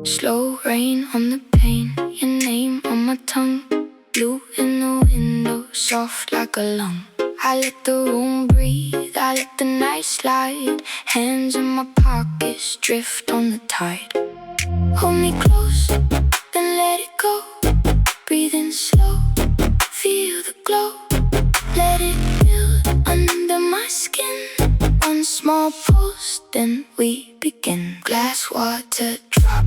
Slow rain on the pane, your name on my tongue. Blue in the window, soft like a lung. I let the room breathe, I let the night slide. Hands in my pockets, drift on the tide. Hold me close, then let it go. Breathe in slow, feel the glow. Let it build under my skin. One small pulse, then we begin. Glass water drop,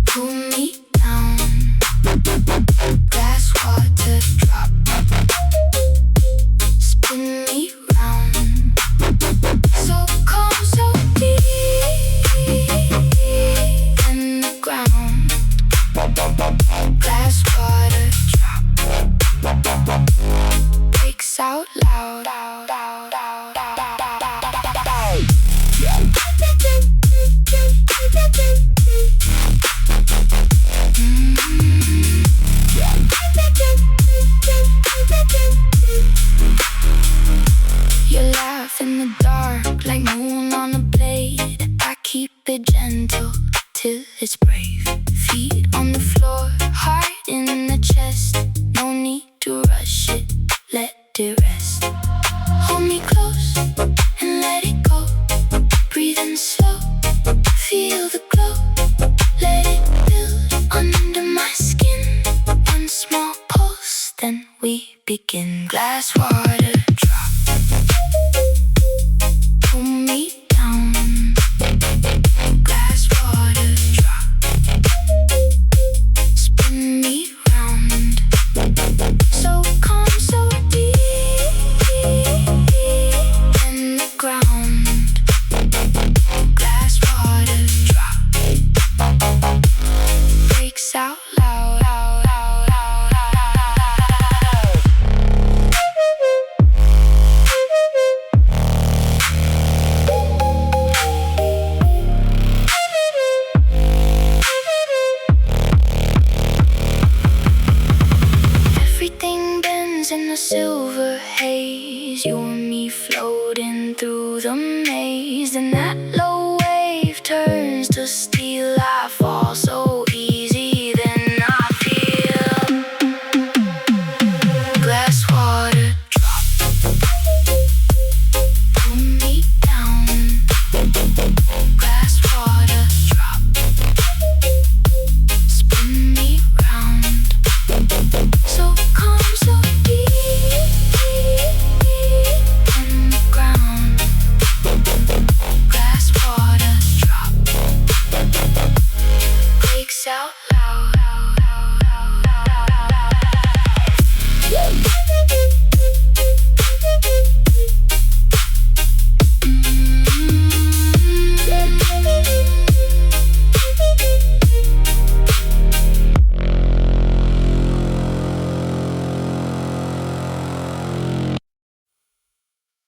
pull me down. Glass water drop, spin me round. So calm, so deep in the ground. Glass water drop, breaks out loud. You laugh in the dark like moon on a blade. I keep it gentle till it's brave. Feet on the floor, heart in the chest. No need to rush it, let it rest. Hold me close and let it go. Breathe in slow, feel the glow. Let it build under my skin. One small pulse, then we begin. Glass water drop, pull me down. Glass water drop, spin me round. So calm, so deep in the ground. Glass water drop, breaks out loud. Everything bends in a silver haze. You and me floating through the maze. And that low wave turns to stars.